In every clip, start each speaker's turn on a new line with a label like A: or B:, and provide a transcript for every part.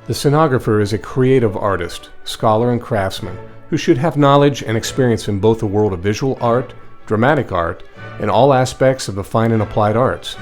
A: The scenographer is a creative artist, scholar, and craftsman who should have knowledge and experience in both the world of visual art, dramatic art, and all aspects of the fine and applied arts.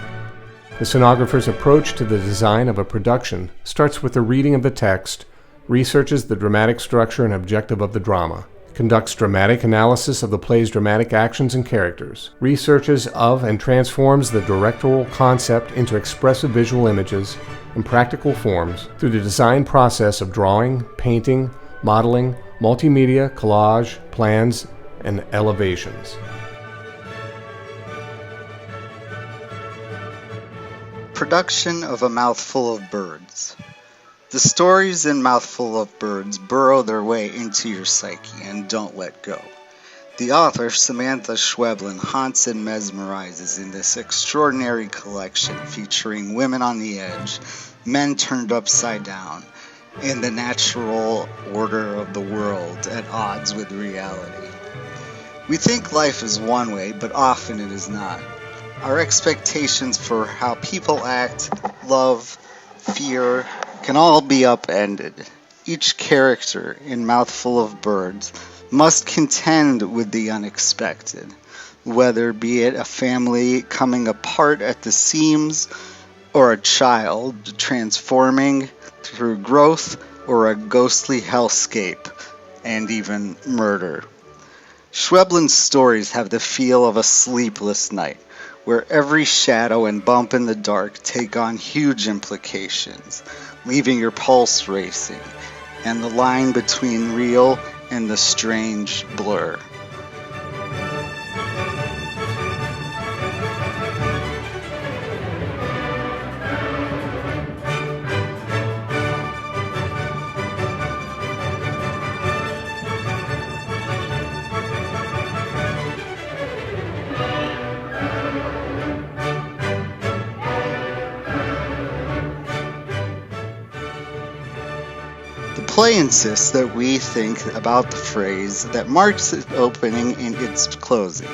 A: The scenographer's approach to the design of a production starts with the reading of the text, researches the dramatic structure and objective of the drama, conducts dramatic analysis of the play's dramatic actions and characters, researches of and transforms the directorial concept into expressive visual images and practical forms through the design process of drawing, painting, modeling, multimedia, collage, plans, and elevations.
B: Production of A Mouthful of Birds. The stories in Mouthful of Birds burrow their way into your psyche and don't let go. The author, Samantha Schweblin, haunts and mesmerizes in this extraordinary collection featuring women on the edge, men turned upside down, and the natural order of the world at odds with reality. We think life is one way, but often it is not. Our expectations for how people act, love, fear, can all be upended. Each character in Mouthful of Birds must contend with the unexpected, whether be it a family coming apart at the seams, or a child transforming through growth, or a ghostly hellscape, and even murder. Schweblin's stories have the feel of a sleepless night, where every shadow and bump in the dark take on huge implications, leaving your pulse racing, and the line between real and the strange blur. The play insists that we think about the phrase that marks its opening and its closing,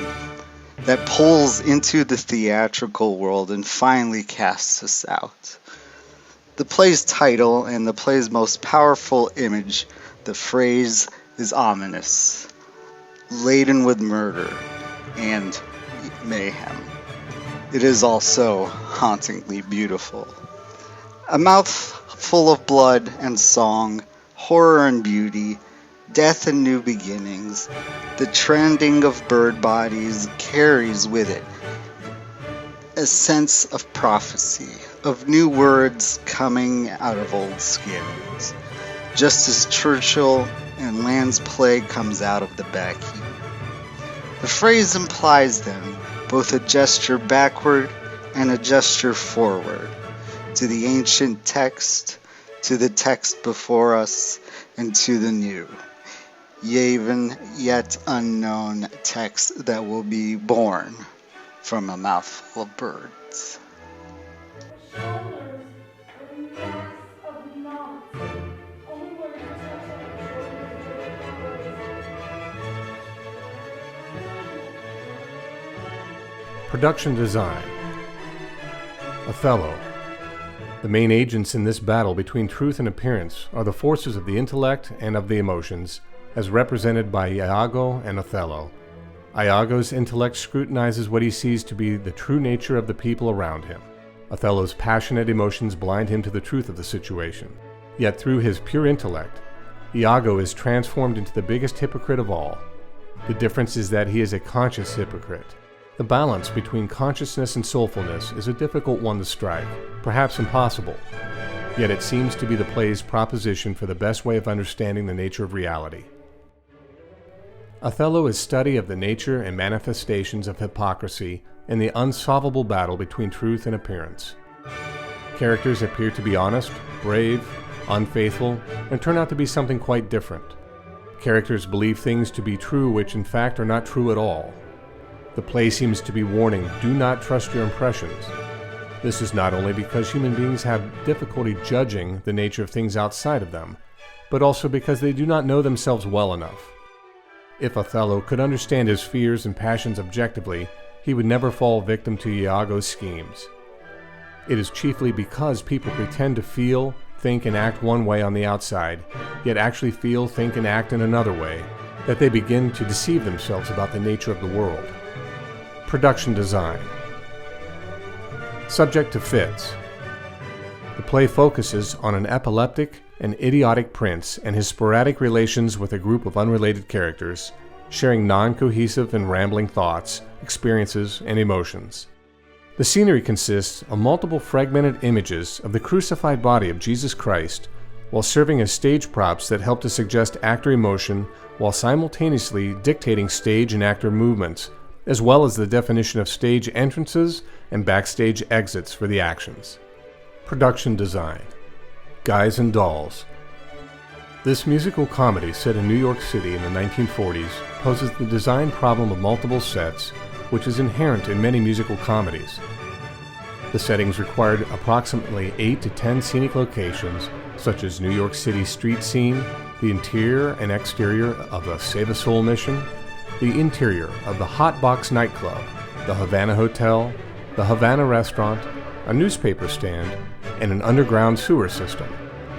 B: that pulls into the theatrical world and finally casts us out. The play's title and the play's most powerful image, the phrase, is ominous, laden with murder and mayhem. It is also hauntingly beautiful. A mouthful of blood and song, horror and beauty, death and new beginnings, the trending of bird bodies carries with it a sense of prophecy, of new words coming out of old skins, just as Churchill and Land's plague comes out of the back heat. The phrase implies then both a gesture backward and a gesture forward, to the ancient text, to the text before us, and to the new, even yet unknown text that will be born from a mouthful of birds.
A: Production design. Othello. The main agents in this battle between truth and appearance are the forces of the intellect and of the emotions, as represented by Iago and Othello. Iago's intellect scrutinizes what he sees to be the true nature of the people around him. Othello's passionate emotions blind him to the truth of the situation. Yet through his pure intellect, Iago is transformed into the biggest hypocrite of all. The difference is that he is a conscious hypocrite. The balance between consciousness and soulfulness is a difficult one to strike, perhaps impossible. Yet it seems to be the play's proposition for the best way of understanding the nature of reality. Othello is study of the nature and manifestations of hypocrisy and the unsolvable battle between truth and appearance. Characters appear to be honest, brave, unfaithful, and turn out to be something quite different. Characters believe things to be true which in fact are not true at all. The play seems to be warning, do not trust your impressions. This is not only because human beings have difficulty judging the nature of things outside of them, but also because they do not know themselves well enough. If Othello could understand his fears and passions objectively, he would never fall victim to Iago's schemes. It is chiefly because people pretend to feel, think, and act one way on the outside, yet actually feel, think, and act in another way, that they begin to deceive themselves about the nature of the world. Production design. Subject to fits. The play focuses on an epileptic and idiotic prince and his sporadic relations with a group of unrelated characters, sharing non-cohesive and rambling thoughts, experiences, and emotions. The scenery consists of multiple fragmented images of the crucified body of Jesus Christ, while serving as stage props that help to suggest actor emotion while simultaneously dictating stage and actor movements, as well as the definition of stage entrances and backstage exits for the actions. Production design. Guys and Dolls. This musical comedy set in New York City in the 1940s poses the design problem of multiple sets, which is inherent in many musical comedies. The settings required approximately 8 to 10 scenic locations, such as New York City street scene, the interior and exterior of a Save a Soul mission, the interior of the Hot Box nightclub, the Havana Hotel, the Havana restaurant, a newspaper stand, and an underground sewer system.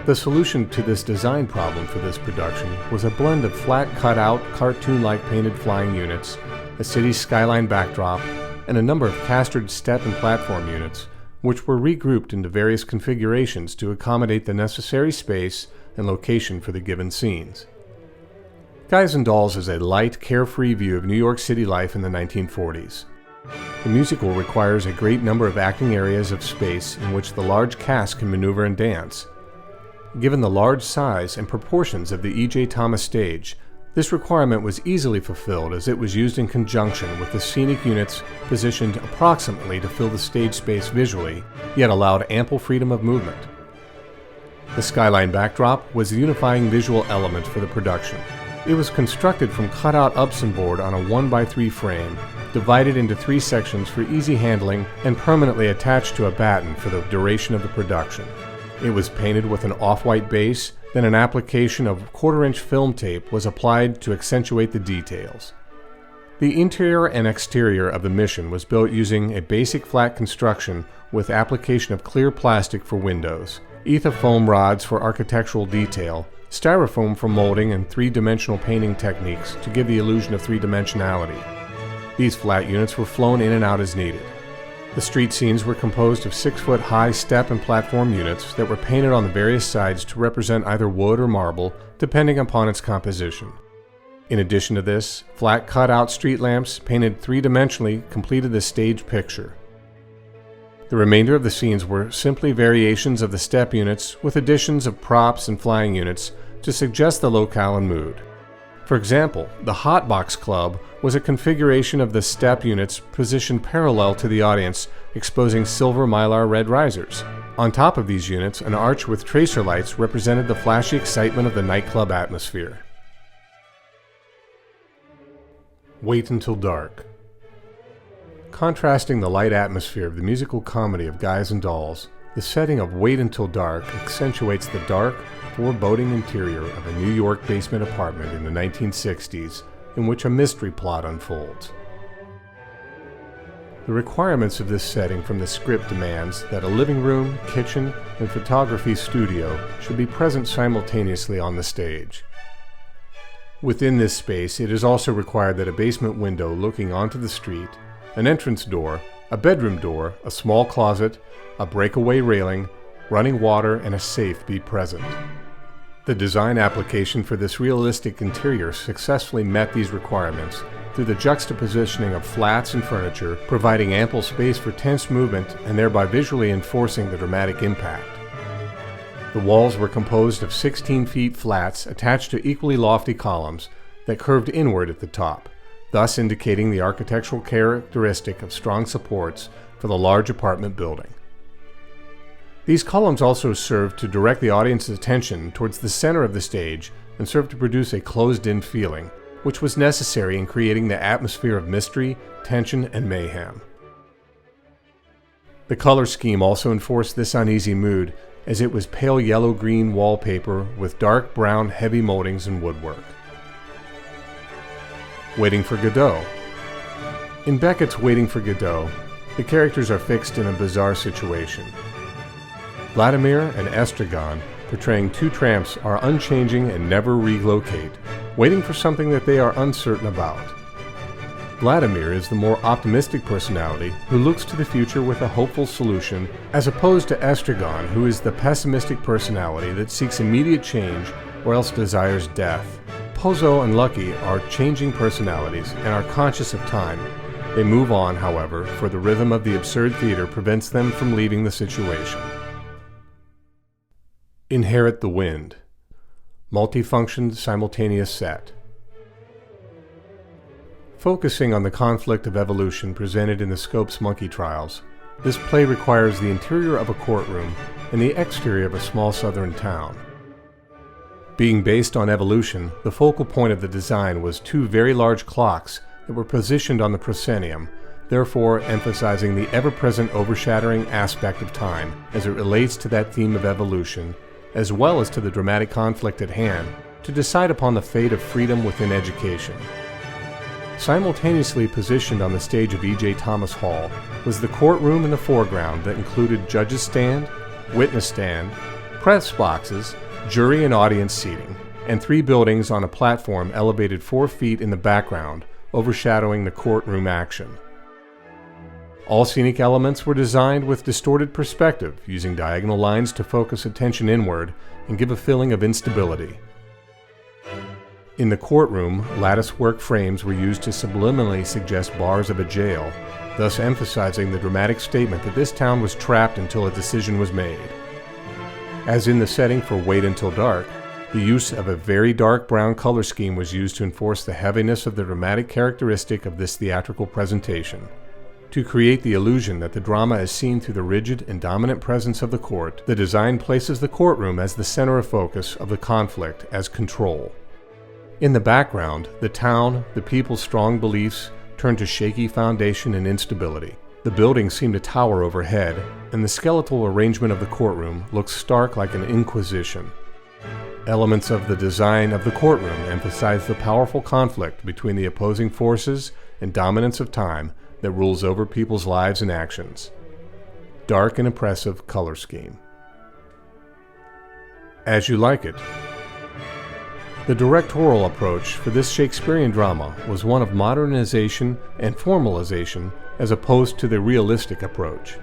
A: The solution to this design problem for this production was a blend of flat cut-out, cartoon-like painted flying units, a city skyline backdrop, and a number of castered step and platform units, which were regrouped into various configurations to accommodate the necessary space and location for the given scenes. Guys and Dolls is a light, carefree view of New York City life in the 1940s. The musical requires a great number of acting areas of space in which the large cast can maneuver and dance. Given the large size and proportions of the E.J. Thomas stage, this requirement was easily fulfilled as it was used in conjunction with the scenic units positioned approximately to fill the stage space visually, yet allowed ample freedom of movement. The skyline backdrop was the unifying visual element for the production. It was constructed from cut-out Upson board on a 1x3 frame, divided into 3 sections for easy handling and permanently attached to a batten for the duration of the production. It was painted with an off-white base, then an application of 1/4-inch film tape was applied to accentuate the details. The interior and exterior of the mission was built using a basic flat construction with application of clear plastic for windows, ethafoam rods for architectural detail, styrofoam for molding, and 3-dimensional painting techniques to give the illusion of 3-dimensionality. These flat units were flown in and out as needed. The street scenes were composed of 6-foot-high step and platform units that were painted on the various sides to represent either wood or marble, depending upon its composition. In addition to this, flat cut-out street lamps painted 3-dimensionally completed the stage picture. The remainder of the scenes were simply variations of the step units with additions of props and flying units to suggest the locale and mood. For example, the Hot Box Club was a configuration of the step units positioned parallel to the audience, exposing silver mylar red risers. On top of these units, an arch with tracer lights represented the flashy excitement of the nightclub atmosphere. Wait Until Dark. Contrasting the light atmosphere of the musical comedy of Guys and Dolls, the setting of Wait Until Dark accentuates the dark, foreboding interior of a New York basement apartment in the 1960s in which a mystery plot unfolds. The requirements of this setting from the script demands that a living room, kitchen, and photography studio should be present simultaneously on the stage. Within this space, it is also required that a basement window looking onto the street, an entrance door, a bedroom door, a small closet, a breakaway railing, running water, and a safe be present. The design application for this realistic interior successfully met these requirements through the juxtapositioning of flats and furniture, providing ample space for tense movement and thereby visually enforcing the dramatic impact. The walls were composed of 16 feet flats attached to equally lofty columns that curved inward at the top, thus indicating the architectural characteristic of strong supports for the large apartment building. These columns also served to direct the audience's attention towards the center of the stage and served to produce a closed-in feeling, which was necessary in creating the atmosphere of mystery, tension, and mayhem. The color scheme also enforced this uneasy mood, as it was pale yellow-green wallpaper with dark brown heavy moldings and woodwork. Waiting for Godot. In Beckett's Waiting for Godot, the characters are fixed in a bizarre situation. Vladimir and Estragon, portraying two tramps, are unchanging and never relocate, waiting for something that they are uncertain about. Vladimir is the more optimistic personality who looks to the future with a hopeful solution, as opposed to Estragon, who is the pessimistic personality that seeks immediate change or else desires death. Pozo and Lucky are changing personalities and are conscious of time. They move on, however, for the rhythm of the absurd theater prevents them from leaving the situation. Inherit the Wind. Multifunction simultaneous set. Focusing on the conflict of evolution presented in the Scopes monkey trials, this play requires the interior of a courtroom and the exterior of a small southern town. Being based on evolution, the focal point of the design was two very large clocks that were positioned on the proscenium, therefore emphasizing the ever-present overshadowing aspect of time as it relates to that theme of evolution, as well as to the dramatic conflict at hand to decide upon the fate of freedom within education. Simultaneously positioned on the stage of E.J. Thomas Hall was the courtroom in the foreground that included judge's stand, witness stand, press boxes, jury and audience seating, and three buildings on a platform elevated 4 feet in the background, overshadowing the courtroom action. All scenic elements were designed with distorted perspective, using diagonal lines to focus attention inward and give a feeling of instability. In the courtroom, lattice-work frames were used to subliminally suggest bars of a jail, thus emphasizing the dramatic statement that this town was trapped until a decision was made. As in the setting for Wait Until Dark, the use of a very dark brown color scheme was used to enforce the heaviness of the dramatic characteristic of this theatrical presentation. To create the illusion that the drama is seen through the rigid and dominant presence of the court, the design places the courtroom as the center of focus of the conflict as control. In the background, the town, the people's strong beliefs, turn to shaky foundation and instability. The buildings seem to tower overhead, and the skeletal arrangement of the courtroom looks stark like an inquisition. Elements of the design of the courtroom emphasize the powerful conflict between the opposing forces and dominance of time that rules over people's lives and actions. Dark and oppressive color scheme. As You Like It. The directorial approach for this Shakespearean drama was one of modernization and formalization as opposed to the realistic approach.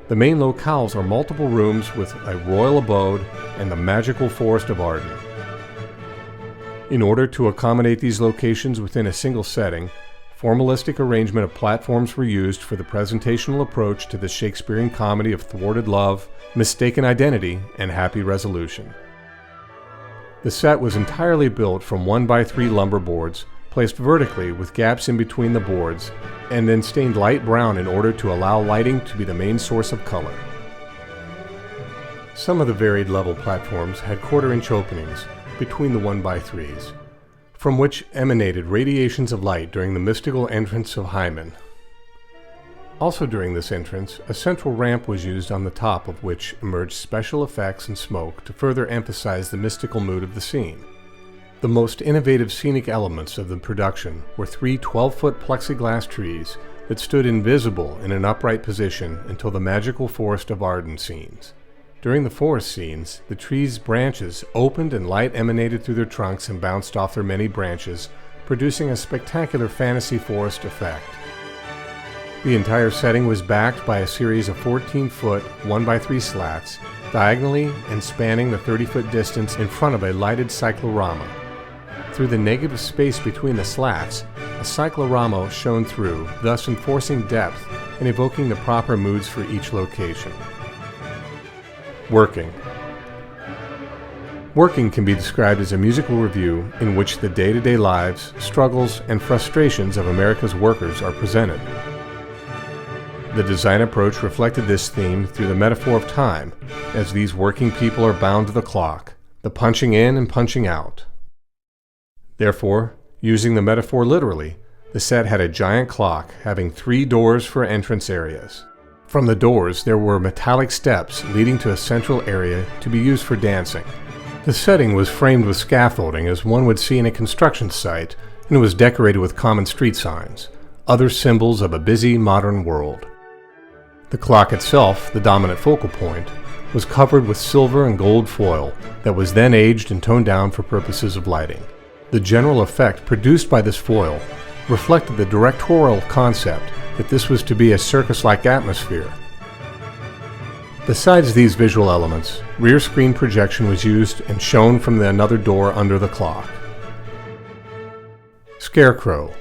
A: The main locales are multiple rooms with a royal abode and the magical forest of Arden. In order to accommodate these locations within a single setting, formalistic arrangement of platforms were used for the presentational approach to the Shakespearean comedy of thwarted love, mistaken identity, and happy resolution. The set was entirely built from 1x3 lumber boards, placed vertically with gaps in between the boards, and then stained light brown in order to allow lighting to be the main source of color. Some of the varied level platforms had quarter-inch openings between the 1x3s, from which emanated radiations of light during the mystical entrance of Hymen. Also during this entrance, a central ramp was used on the top of which emerged special effects and smoke to further emphasize the mystical mood of the scene. The most innovative scenic elements of the production were 3 12-foot plexiglass trees that stood invisible in an upright position until the magical forest of Arden scenes. During the forest scenes, the trees' branches opened and light emanated through their trunks and bounced off their many branches, producing a spectacular fantasy forest effect. The entire setting was backed by a series of 14-foot 1x3 slats, diagonally and spanning the 30-foot distance in front of a lighted cyclorama. Through the negative space between the slats, a cyclorama shone through, thus enforcing depth and evoking the proper moods for each location. Working. Working can be described as a musical review in which the day-to-day lives, struggles, and frustrations of America's workers are presented. The design approach reflected this theme through the metaphor of time, as these working people are bound to the clock, the punching in and punching out. Therefore, using the metaphor literally, the set had a giant clock having 3 doors for entrance areas. From the doors, there were metallic steps leading to a central area to be used for dancing. The setting was framed with scaffolding as one would see in a construction site, and it was decorated with common street signs, other symbols of a busy modern world. The clock itself, the dominant focal point, was covered with silver and gold foil that was then aged and toned down for purposes of lighting. The general effect produced by this foil reflected the directorial concept that this was to be a circus-like atmosphere. Besides these visual elements, rear screen projection was used and shown from another door under the clock. Scarecrow.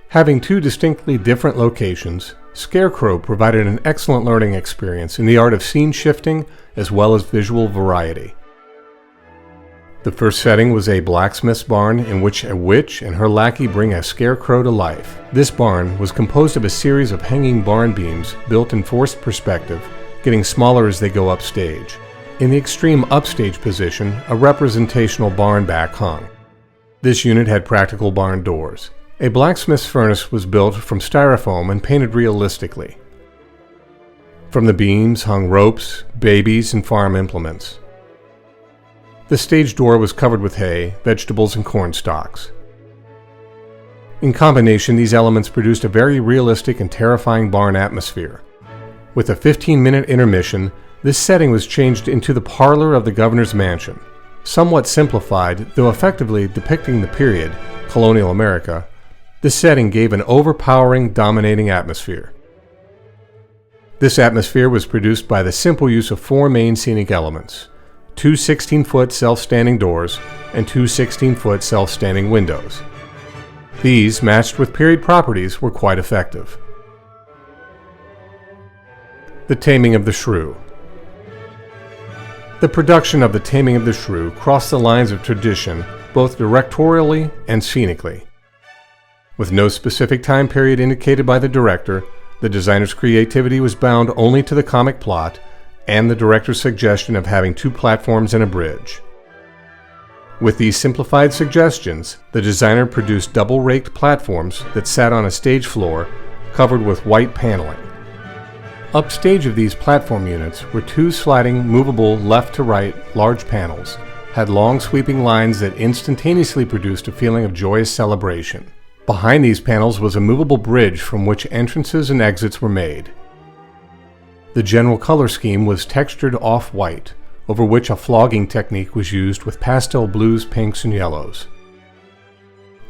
A: Having 2 distinctly different locations, Scarecrow provided an excellent learning experience in the art of scene shifting as well as visual variety. The first setting was a blacksmith's barn in which a witch and her lackey bring a scarecrow to life. This barn was composed of a series of hanging barn beams built in forced perspective, getting smaller as they go upstage. In the extreme upstage position, a representational barn back hung. This unit had practical barn doors. A blacksmith's furnace was built from styrofoam and painted realistically. From the beams hung ropes, babies, and farm implements. The stage door was covered with hay, vegetables, and corn stalks. In combination, these elements produced a very realistic and terrifying barn atmosphere. With a 15-minute intermission, this setting was changed into the parlor of the governor's mansion. Somewhat simplified, though effectively depicting the period, colonial America, this setting gave an overpowering, dominating atmosphere. This atmosphere was produced by the simple use of 4 main scenic elements: 2 16-foot self-standing doors, and 2 16-foot self-standing windows. These, matched with period properties, were quite effective. The Taming of the Shrew. The production of The Taming of the Shrew crossed the lines of tradition both directorially and scenically. With no specific time period indicated by the director, the designer's creativity was bound only to the comic plot and the director's suggestion of having 2 platforms and a bridge. With these simplified suggestions, the designer produced double-raked platforms that sat on a stage floor covered with white paneling. Upstage of these platform units were 2 sliding, movable left-to-right large panels, had long sweeping lines that instantaneously produced a feeling of joyous celebration. Behind these panels was a movable bridge from which entrances and exits were made. The general color scheme was textured off-white, over which a flogging technique was used with pastel blues, pinks, and yellows.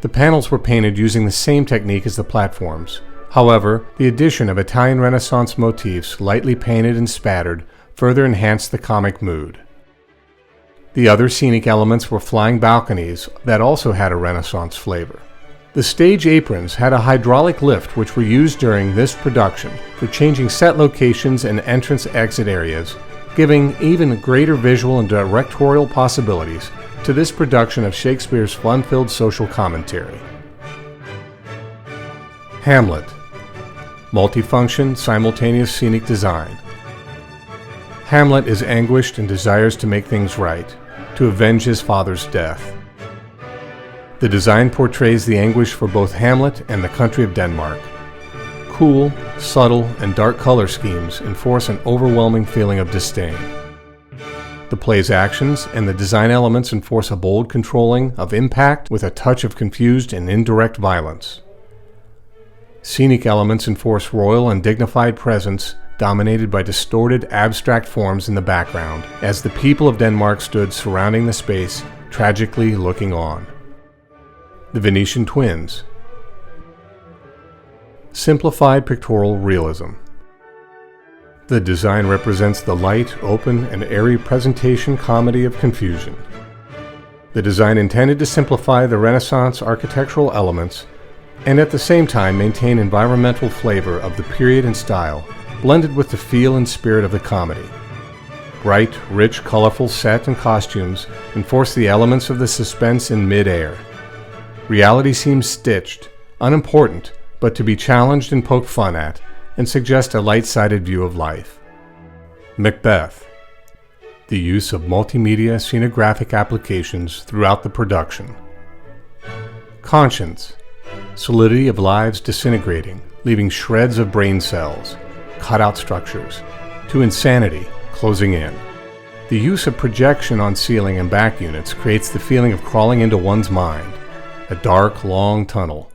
A: The panels were painted using the same technique as the platforms. However, the addition of Italian Renaissance motifs, lightly painted and spattered, further enhanced the comic mood. The other scenic elements were flying balconies that also had a Renaissance flavor. The stage aprons had a hydraulic lift which were used during this production for changing set locations and entrance-exit areas, giving even greater visual and directorial possibilities to this production of Shakespeare's fun-filled social commentary. Hamlet. Multifunction, simultaneous scenic design. Hamlet is anguished and desires to make things right, to avenge his father's death. The design portrays the anguish for both Hamlet and the country of Denmark. Cool, subtle, and dark color schemes enforce an overwhelming feeling of disdain. The play's actions and the design elements enforce a bold controlling of impact with a touch of confused and indirect violence. Scenic elements enforce royal and dignified presence dominated by distorted, abstract forms in the background, as the people of Denmark stood surrounding the space, tragically looking on. The Venetian Twins. Simplified pictorial realism. The design represents the light, open, and airy presentation comedy of confusion. The design intended to simplify the Renaissance architectural elements and at the same time maintain environmental flavor of the period and style, blended with the feel and spirit of the comedy. Bright, rich, colorful set and costumes enforce the elements of the suspense in mid-air. Reality seems stitched, unimportant, but to be challenged and poked fun at, and suggest a light-sided view of life. Macbeth. The use of multimedia scenographic applications throughout the production. Conscience. Solidity of lives disintegrating, leaving shreds of brain cells, cutout structures, to insanity closing in. The use of projection on ceiling and back units creates the feeling of crawling into one's mind, a dark, long tunnel.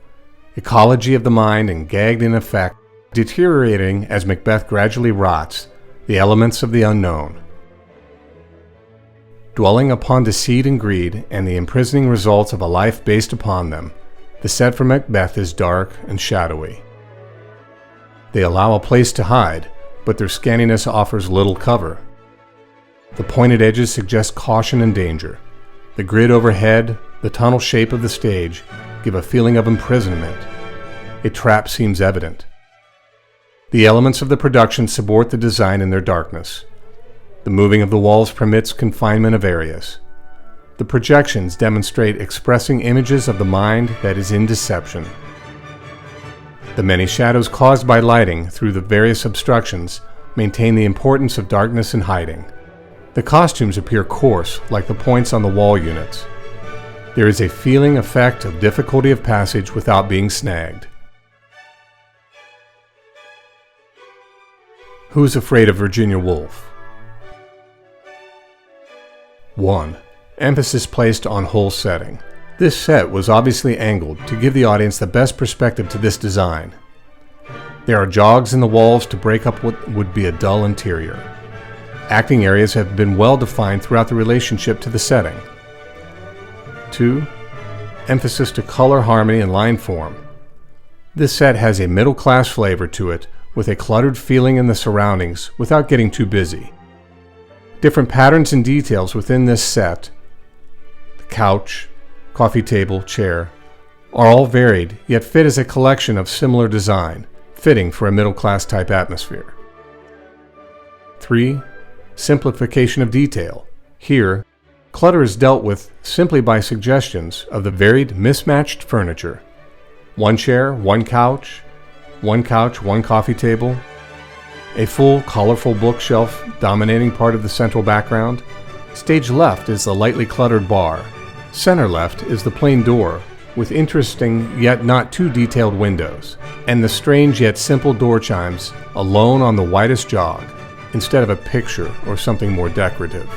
A: Ecology of the mind and gagged in effect, deteriorating as Macbeth gradually rots, the elements of the unknown. Dwelling upon deceit and greed and the imprisoning results of a life based upon them, the set for Macbeth is dark and shadowy. They allow a place to hide, but their scantiness offers little cover. The pointed edges suggest caution and danger. The grid overhead, the tunnel shape of the stage, give a feeling of imprisonment. A trap seems evident. The elements of the production support the design in their darkness. The moving of the walls permits confinement of areas. The projections demonstrate expressing images of the mind that is in deception. The many shadows caused by lighting through the various obstructions maintain the importance of darkness and hiding. The costumes appear coarse, like the points on the wall units. There is a feeling effect of difficulty of passage without being snagged. Who's Afraid of Virginia Woolf? 1. Emphasis placed on whole setting. This set was obviously angled to give the audience the best perspective to this design. There are jogs in the walls to break up what would be a dull interior. Acting areas have been well defined throughout the relationship to the setting. 2. Emphasis to color, harmony, and line form. This set has a middle-class flavor to it, with a cluttered feeling in the surroundings without getting too busy. Different patterns and details within this set, the couch, coffee table, chair, are all varied, yet fit as a collection of similar design, fitting for a middle-class type atmosphere. 3. Simplification of detail. Here, clutter is dealt with simply by suggestions of the varied mismatched furniture. One chair, one couch, one coffee table, a full, colorful bookshelf dominating part of the central background. Stage left is the lightly cluttered bar. Center left is the plain door, with interesting yet not too detailed windows, and the strange yet simple door chimes alone on the widest jog, instead of a picture or something more decorative.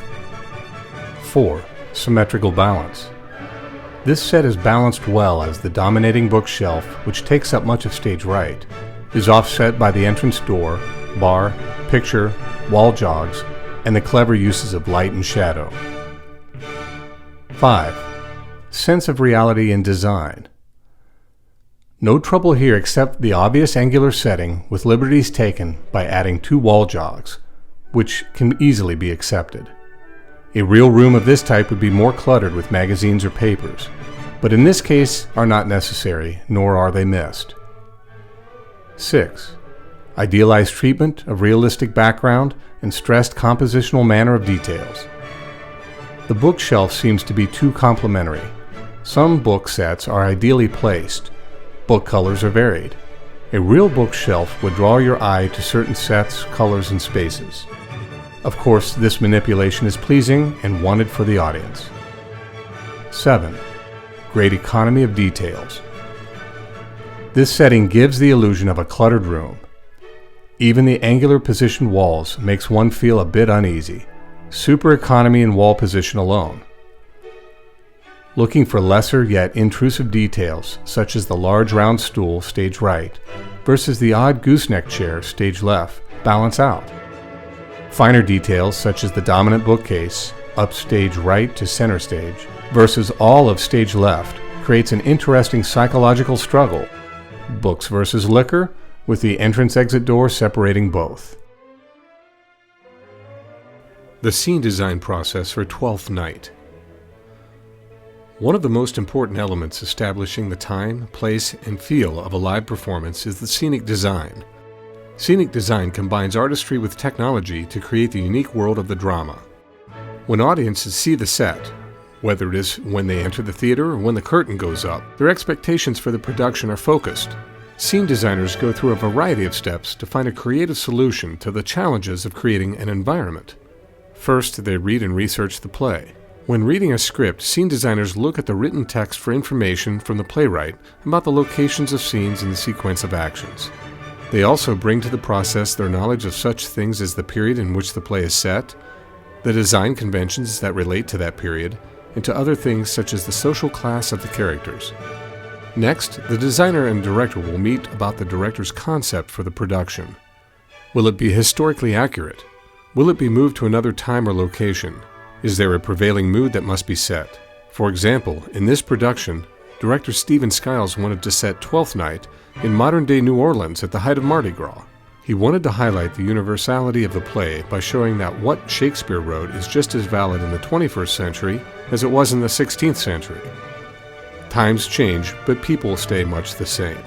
A: 4. Symmetrical balance. This set is balanced well as the dominating bookshelf, which takes up much of stage right, is offset by the entrance door, bar, picture, wall jogs, and the clever uses of light and shadow. 5. Sense of reality in design. No trouble here except the obvious angular setting, with liberties taken by adding 2 wall jogs, which can easily be accepted. A real room of this type would be more cluttered with magazines or papers, but in this case are not necessary, nor are they missed. 6. Idealized treatment of realistic background and stressed compositional manner of details. The bookshelf seems to be too complementary. Some book sets are ideally placed. Book colors are varied. A real bookshelf would draw your eye to certain sets, colors, and spaces. Of course, this manipulation is pleasing and wanted for the audience. 7. Great economy of details. This setting gives the illusion of a cluttered room. Even the angular positioned walls makes one feel a bit uneasy. Super economy in wall position alone. Looking for lesser yet intrusive details, such as the large round stool, stage right, versus the odd gooseneck chair, stage left, balance out. Finer details such as the dominant bookcase, upstage right to center stage, versus all of stage left creates an interesting psychological struggle. Books versus liquor, with the entrance-exit door separating both. The scene design process for Twelfth Night. One of the most important elements establishing the time, place, and feel of a live performance is the scenic design. Scenic design combines artistry with technology to create the unique world of the drama. When audiences see the set, whether it is when they enter the theater or when the curtain goes up, their expectations for the production are focused. Scene designers go through a variety of steps to find a creative solution to the challenges of creating an environment. First, they read and research the play. When reading a script, scene designers look at the written text for information from the playwright about the locations of scenes and the sequence of actions. They also bring to the process their knowledge of such things as the period in which the play is set, the design conventions that relate to that period, and to other things such as the social class of the characters. Next, the designer and director will meet about the director's concept for the production. Will it be historically accurate? Will it be moved to another time or location? Is there a prevailing mood that must be set? For example, in this production, director Stephen Skiles wanted to set Twelfth Night in modern-day New Orleans at the height of Mardi Gras. He wanted to highlight the universality of the play by showing that what Shakespeare wrote is just as valid in the 21st century as it was in the 16th century. Times change, but people stay much the same.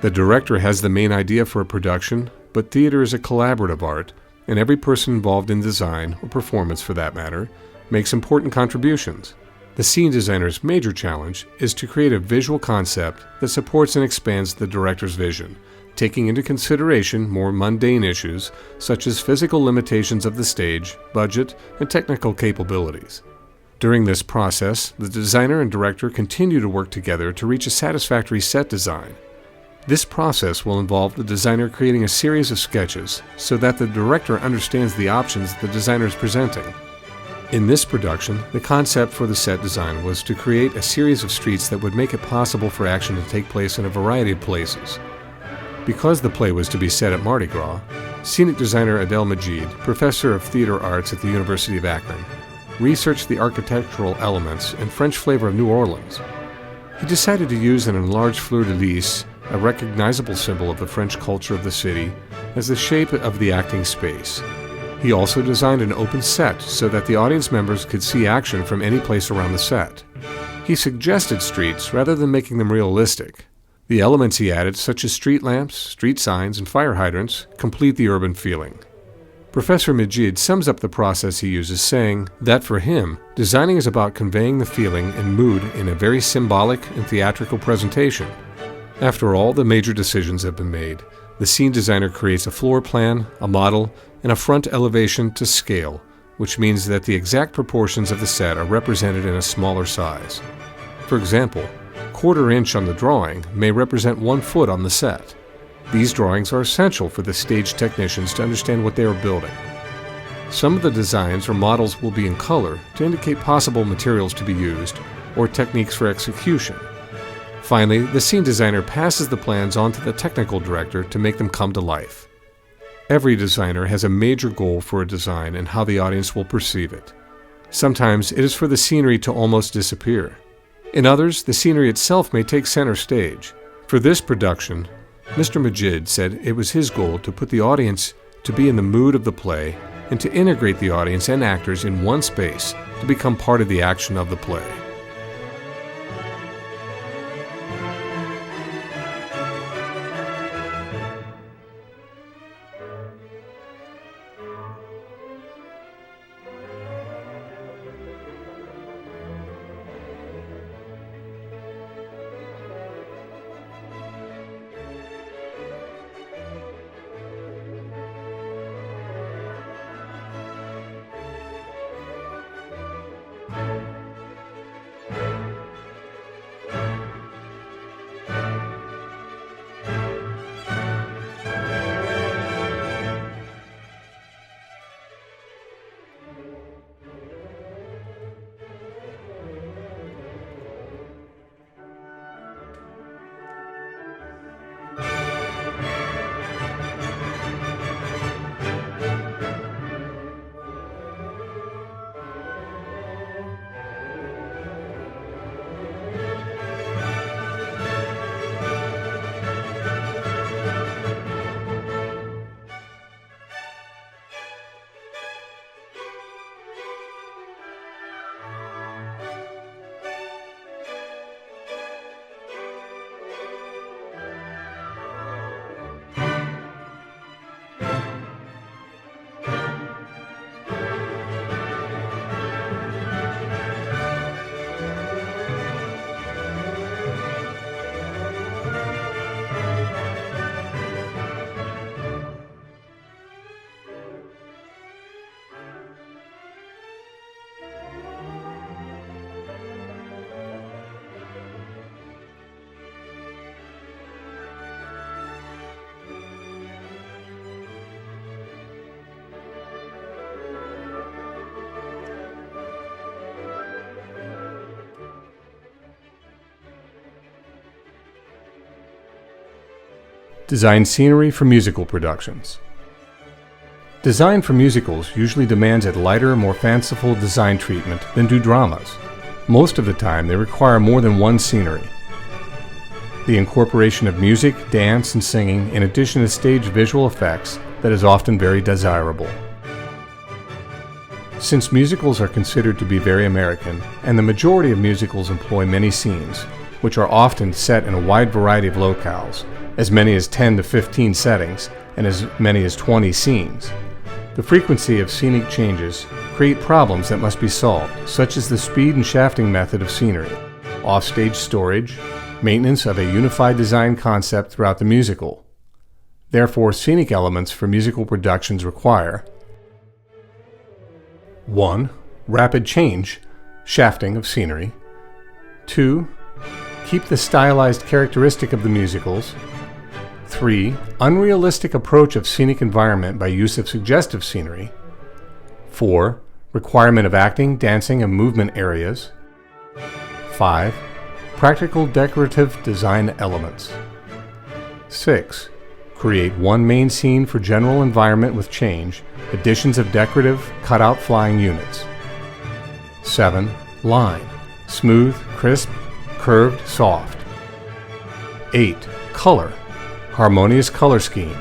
A: The director has the main idea for a production, but theater is a collaborative art, and every person involved in design, or performance for that matter, makes important contributions. The scene designer's major challenge is to create a visual concept that supports and expands the director's vision, taking into consideration more mundane issues such as physical limitations of the stage, budget, and technical capabilities. During this process, the designer and director continue to work together to reach a satisfactory set design. This process will involve the designer creating a series of sketches so that the director understands the options the designer is presenting. In this production, the concept for the set design was to create a series of streets that would make it possible for action to take place in a variety of places. Because the play was to be set at Mardi Gras, scenic designer Adel Migid, professor of theater arts at the University of Akron, researched the architectural elements and French flavor of New Orleans. He decided to use an enlarged fleur-de-lis, a recognizable symbol of the French culture of the city, as the shape of the acting space. He also designed an open set so that the audience members could see action from any place around the set. He suggested streets rather than making them realistic. The elements he added, such as street lamps, street signs, and fire hydrants, complete the urban feeling. Professor Migid sums up the process he uses, saying that for him, designing is about conveying the feeling and mood in a very symbolic and theatrical presentation. After all the major decisions have been made, the scene designer creates a floor plan, a model, and a front elevation to scale, which means that the exact proportions of the set are represented in a smaller size. For example, quarter inch on the drawing may represent 1 foot on the set. These drawings are essential for the stage technicians to understand what they are building. Some of the designs or models will be in color to indicate possible materials to be used or techniques for execution. Finally, the scene designer passes the plans on to the technical director to make them come to life. Every designer has a major goal for a design and how the audience will perceive it. Sometimes it is for the scenery to almost disappear. In others, the scenery itself may take center stage. For this production, Mr. Migid said it was his goal to put the audience to be in the mood of the play and to integrate the audience and actors in one space to become part of the action of the play. Design scenery for musical productions. Design for musicals usually demands a lighter, more fanciful design treatment than do dramas. Most of the time, they require more than one scenery. The incorporation of music, dance, and singing, in addition to stage visual effects, that is often very desirable. Since musicals are considered to be very American, and the majority of musicals employ many scenes, which are often set in a wide variety of locales, as many as 10 to 15 settings, and as many as 20 scenes, the frequency of scenic changes create problems that must be solved, such as the speed and shafting method of scenery, offstage storage, maintenance of a unified design concept throughout the musical. Therefore, scenic elements for musical productions require 1. Rapid change, shafting of scenery. 2. Keep the stylized characteristic of the musicals. 3. Unrealistic approach of scenic environment by use of suggestive scenery. 4. Requirement of acting, dancing, and movement areas. 5. Practical decorative design elements. 6. Create one main scene for general environment with change, additions of decorative, cutout flying units. 7. Line. Smooth, crisp, curved, soft. 8. Color. Harmonious color scheme.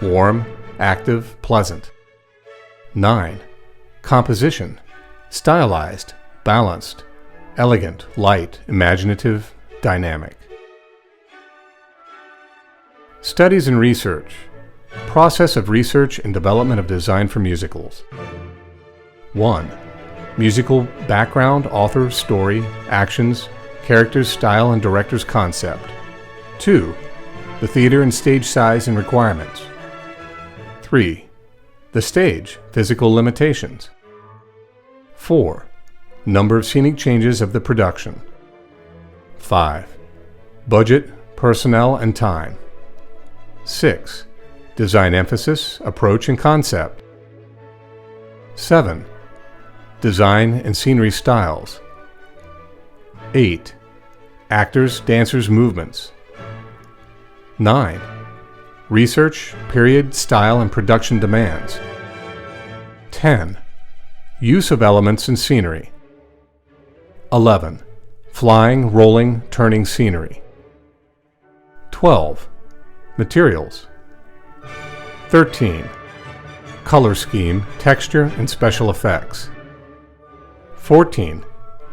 A: Warm, active, pleasant. 9. Composition. Stylized, balanced, elegant, light, imaginative, dynamic. Studies and research. Process of research and development of design for musicals. 1. Musical background, author, story, actions, characters, style, and director's concept. 2. The theater and stage size and requirements. 3. The stage, physical limitations. 4. Number of scenic changes of the production. 5. Budget, personnel, and time. 6. Design emphasis, approach, and concept. 7. Design and scenery styles. 8. Actors, dancers, movements. 9. Research, period, style, and production demands. 10. Use of elements and scenery. 11. Flying, rolling, turning scenery. 12. Materials. 13. Color scheme, texture, and special effects. 14.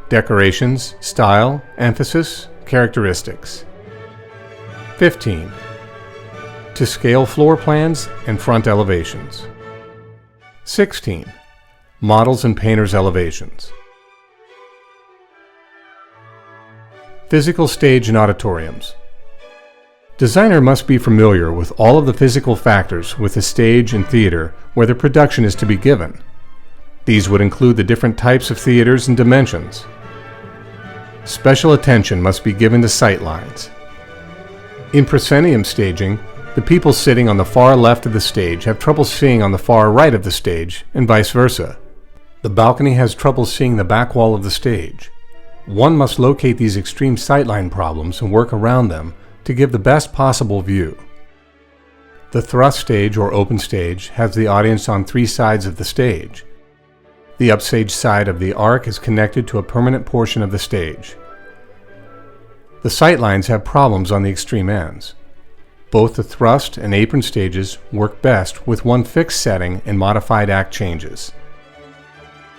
A: Decorations, style, emphasis, characteristics. 15. To scale floor plans and front elevations. 16. Models and painters' elevations. Physical stage and auditoriums. Designer must be familiar with all of the physical factors with the stage and theater where the production is to be given. These would include the different types of theaters and dimensions. Special attention must be given to sight lines. In proscenium staging, the people sitting on the far left of the stage have trouble seeing on the far right of the stage, and vice versa. The balcony has trouble seeing the back wall of the stage. One must locate these extreme sightline problems and work around them to give the best possible view. The thrust stage or open stage has the audience on 3 sides of the stage. The upstage side of the arc is connected to a permanent portion of the stage. The sightlines have problems on the extreme ends. Both the thrust and apron stages work best with one fixed setting and modified act changes.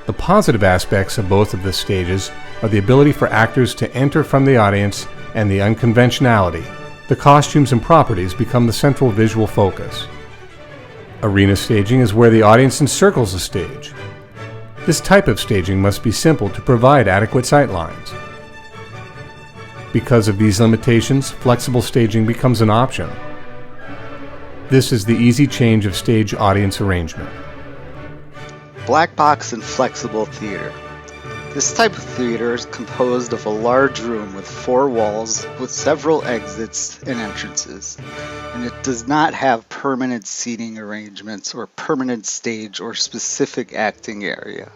A: The positive aspects of both of the stages are the ability for actors to enter from the audience and the unconventionality. The costumes and properties become the central visual focus. Arena staging is where the audience encircles the stage. This type of staging must be simple to provide adequate sightlines. Because of these limitations, flexible staging becomes an option. This is the easy change of stage audience arrangement.
B: Black box and flexible theater. This type of theater is composed of a large room with 4 walls with several exits and entrances, and it does not have permanent seating arrangements or permanent stage or specific acting area.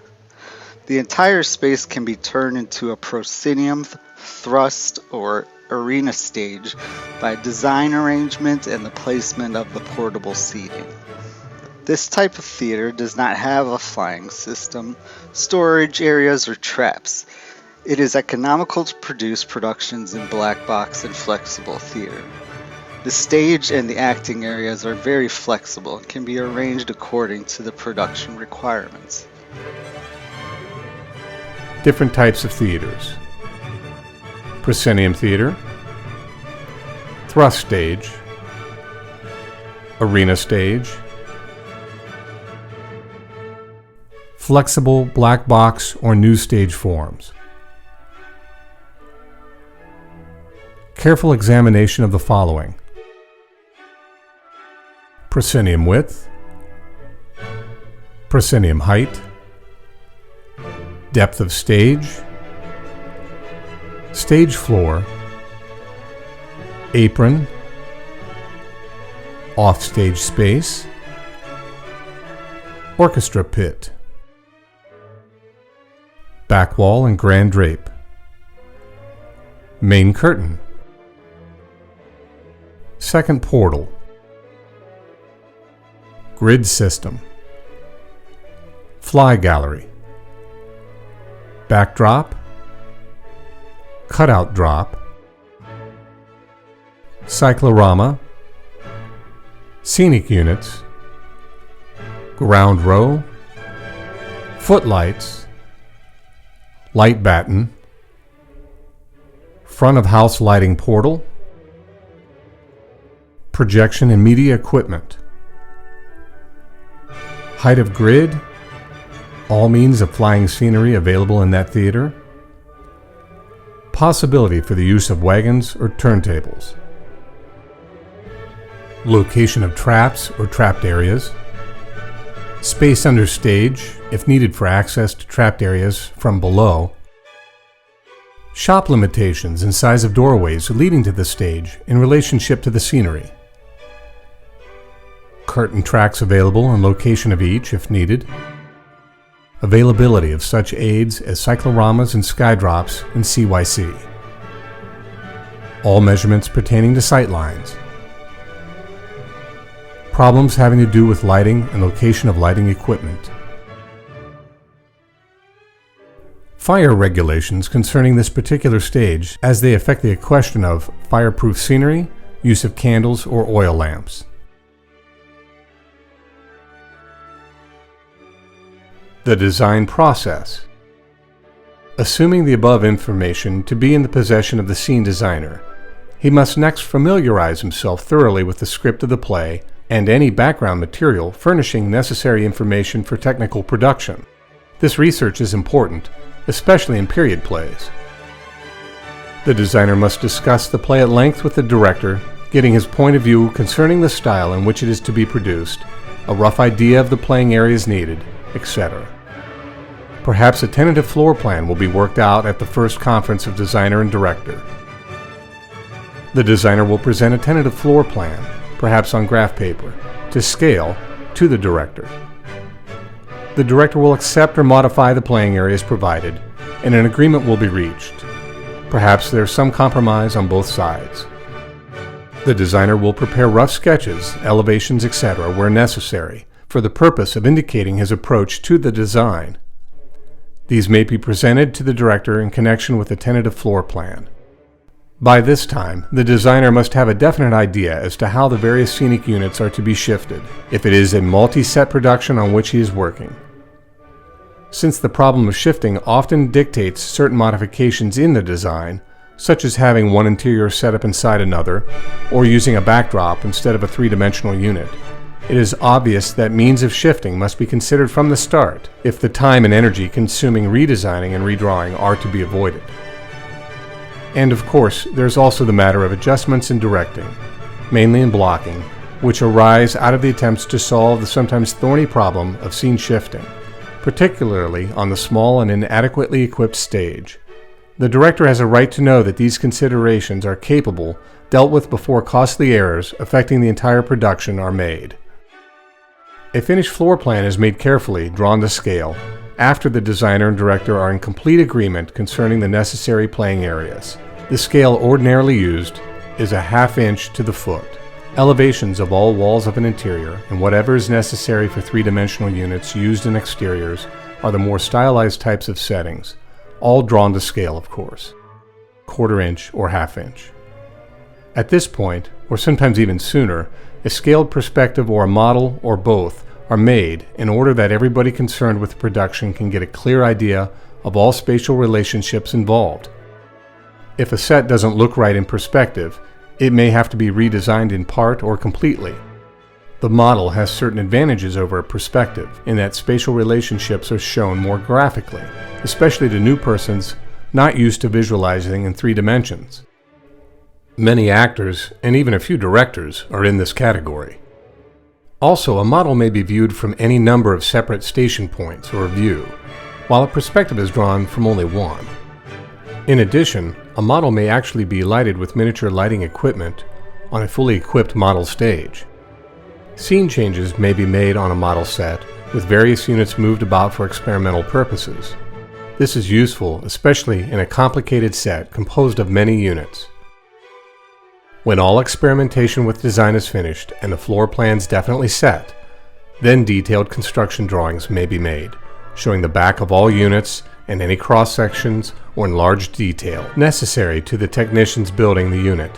B: The entire space can be turned into a proscenium, thrust, or arena stage by design arrangement and the placement of the portable seating. This type of theater does not have a flying system, storage areas, or traps. It is economical to produce productions in black box and flexible theater. The stage and the acting areas are very flexible and can be arranged according to the production requirements.
A: Different types of theaters. Proscenium theater, thrust stage, arena stage, flexible black box or new stage forms. Careful examination of the following: proscenium width, proscenium height, depth of stage, stage floor, apron, off-stage space, orchestra pit, back wall and grand drape, main curtain, second portal, grid system, fly gallery, backdrop, cutout drop, cyclorama, scenic units, ground row, footlights, light batten, front of house lighting portal, projection and media equipment, height of grid, all means of flying scenery available in that theater, possibility for the use of wagons or turntables, location of traps or trapped areas, space under stage if needed for access to trapped areas from below, shop limitations and size of doorways leading to the stage in relationship to the scenery, curtain tracks available and location of each if needed, availability of such aids as cycloramas and skydrops in CYC, all measurements pertaining to sight lines, problems having to do with lighting and location of lighting equipment, fire regulations concerning this particular stage as they affect the question of fireproof scenery, use of candles or oil lamps. The design process. Assuming the above information to be in the possession of the scene designer, he must next familiarize himself thoroughly with the script of the play and any background material furnishing necessary information for technical production. This research is important, especially in period plays. The designer must discuss the play at length with the director, getting his point of view concerning the style in which it is to be produced, a rough idea of the playing areas needed, etc. Perhaps a tentative floor plan will be worked out at the first conference of designer and director. The designer will present a tentative floor plan, perhaps on graph paper, to scale, to the director. The director will accept or modify the playing areas provided, and an agreement will be reached. Perhaps there is some compromise on both sides. The designer will prepare rough sketches, elevations, etc. where necessary, for the purpose of indicating his approach to the design. These may be presented to the director in connection with the tentative floor plan. By this time, the designer must have a definite idea as to how the various scenic units are to be shifted, if it is a multi-set production on which he is working. Since the problem of shifting often dictates certain modifications in the design, such as having one interior set up inside another, or using a backdrop instead of a three-dimensional unit, it is obvious that means of shifting must be considered from the start if the time and energy consuming redesigning and redrawing are to be avoided. And of course, there's also the matter of adjustments in directing, mainly in blocking, which arise out of the attempts to solve the sometimes thorny problem of scene shifting, particularly on the small and inadequately equipped stage. The director has a right to know that these considerations are dealt with before costly errors affecting the entire production are made. A finished floor plan is made carefully, drawn to scale, after the designer and director are in complete agreement concerning the necessary playing areas. The scale ordinarily used is a ½ inch to the foot. Elevations of all walls of an interior and whatever is necessary for three-dimensional units used in exteriors are the more stylized types of settings, all drawn to scale, of course, ½ inch or ½ inch. At this point, or sometimes even sooner, a scaled perspective or a model or both are made in order that everybody concerned with production can get a clear idea of all spatial relationships involved. If a set doesn't look right in perspective, it may have to be redesigned in part or completely. The model has certain advantages over a perspective in that spatial relationships are shown more graphically, especially to new persons not used to visualizing in 3 dimensions. Many actors, and even a few directors, are in this category. Also, a model may be viewed from any number of separate station points or view, while a perspective is drawn from only one. In addition, a model may actually be lighted with miniature lighting equipment on a fully equipped model stage. Scene changes may be made on a model set, with various units moved about for experimental purposes. This is useful, especially in a complicated set composed of many units. When all experimentation with design is finished and the floor plans definitely set, then detailed construction drawings may be made, showing the back of all units and any cross-sections or enlarged detail necessary to the technicians building the unit,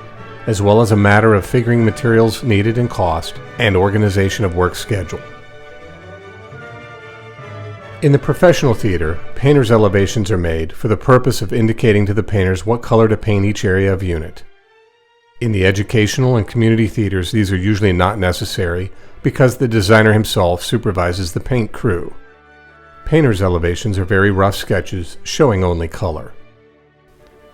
A: as well as a matter of figuring materials needed and cost, and organization of work schedule. In the professional theater, painters' elevations are made for the purpose of indicating to the painters what color to paint each area of unit. In the educational and community theaters, these are usually not necessary because the designer himself supervises the paint crew. Painters' elevations are very rough sketches showing only color.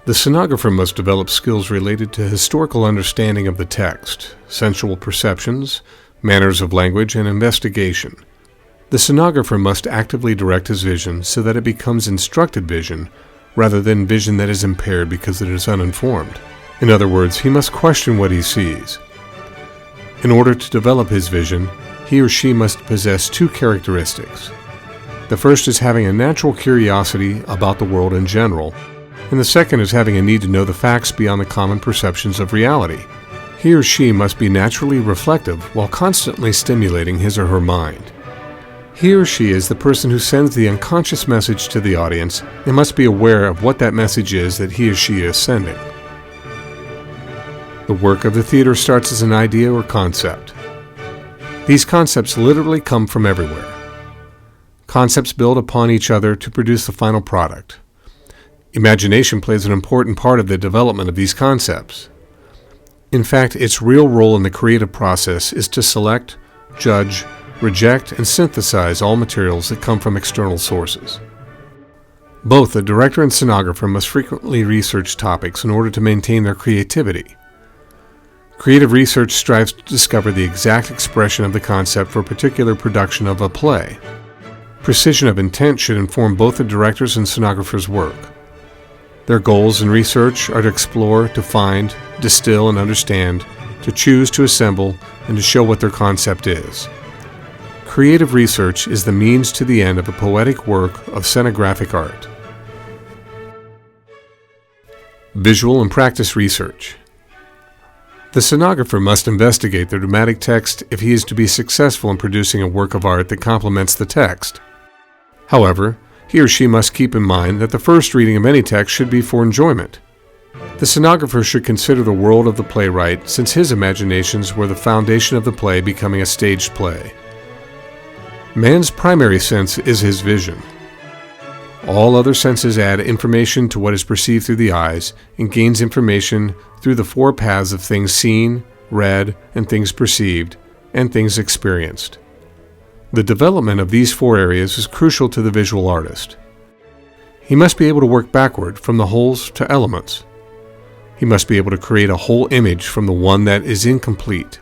A: The scenographer must develop skills related to historical understanding of the text, sensual perceptions, manners of language, and investigation. The scenographer must actively direct his vision so that it becomes instructed vision rather than vision that is impaired because it is uninformed. In other words, he must question what he sees. In order to develop his vision, he or she must possess 2 characteristics. The first is having a natural curiosity about the world in general, and the second is having a need to know the facts beyond the common perceptions of reality. He or she must be naturally reflective while constantly stimulating his or her mind. He or she is the person who sends the unconscious message to the audience and must be aware of what that message is that he or she is sending. The work of the theater starts as an idea or concept. These concepts literally come from everywhere. Concepts build upon each other to produce the final product. Imagination plays an important part of the development of these concepts. In fact, its real role in the creative process is to select, judge, reject, and synthesize all materials that come from external sources. Both the director and scenographer must frequently research topics in order to maintain their creativity. Creative research strives to discover the exact expression of the concept for a particular production of a play. Precision of intent should inform both the director's and cenographer's work. Their goals in research are to explore, to find, distill, and understand, to choose, to assemble, and to show what their concept is. Creative research is the means to the end of a poetic work of scenographic art. Visual and practice research. The scenographer must investigate the dramatic text if he is to be successful in producing a work of art that complements the text. However, he or she must keep in mind that the first reading of any text should be for enjoyment. The scenographer should consider the world of the playwright, since his imaginations were the foundation of the play becoming a staged play. Man's primary sense is his vision. All other senses add information to what is perceived through the eyes and gains information through the 4 paths of things seen, read, and things perceived, and things experienced. The development of these 4 areas is crucial to the visual artist. He must be able to work backward from the wholes to elements. He must be able to create a whole image from the one that is incomplete.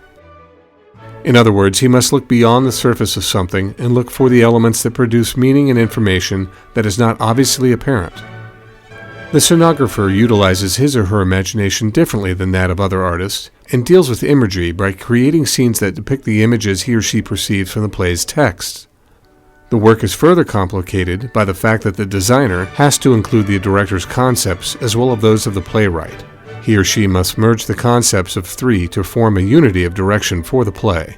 A: In other words, he must look beyond the surface of something and look for the elements that produce meaning and information that is not obviously apparent. The scenographer utilizes his or her imagination differently than that of other artists and deals with imagery by creating scenes that depict the images he or she perceives from the play's text. The work is further complicated by the fact that the designer has to include the director's concepts as well as those of the playwright. He or she must merge the concepts of three to form a unity of direction for the play.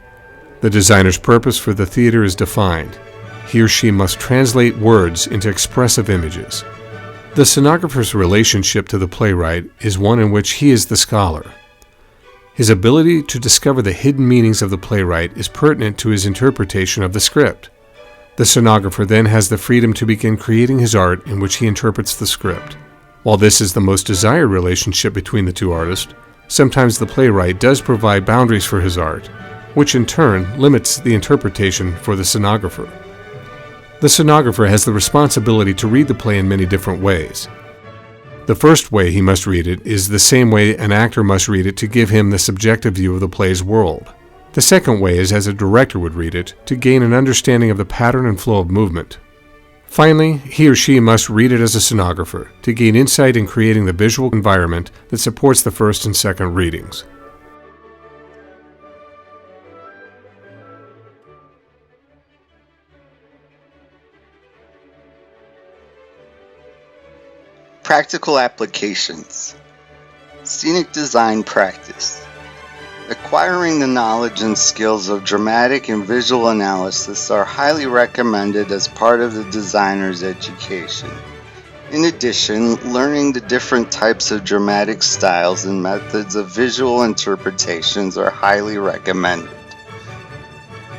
A: The designer's purpose for the theater is defined. He or she must translate words into expressive images. The scenographer's relationship to the playwright is one in which he is the scholar. His ability to discover the hidden meanings of the playwright is pertinent to his interpretation of the script. The scenographer then has the freedom to begin creating his art in which he interprets the script. While this is the most desired relationship between the two artists, sometimes the playwright does provide boundaries for his art, which in turn limits the interpretation for the scenographer. The scenographer has the responsibility to read the play in many different ways. The first way he must read it is the same way an actor must read it to give him the subjective view of the play's world. The second way is as a director would read it, to gain an understanding of the pattern and flow of movement. Finally, he or she must read it as a scenographer, to gain insight in creating the visual environment that supports the first and second readings.
B: Practical applications. Scenic design practice. Acquiring the knowledge and skills of dramatic and visual analysis are highly recommended as part of the designer's education. In addition, learning the different types of dramatic styles and methods of visual interpretations are highly recommended.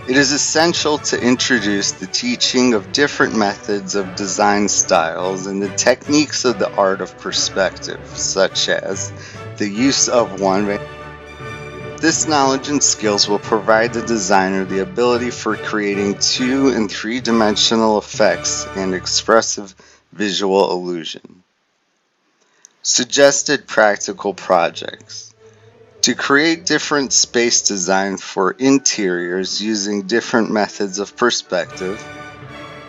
B: It is essential to introduce the teaching of different methods of design styles and the techniques of the art of perspective, such as the use of one. This knowledge and skills will provide the designer the ability for creating 2- and 3-dimensional effects and expressive visual illusion. Suggested practical projects. To create different space design for interiors using different methods of perspective.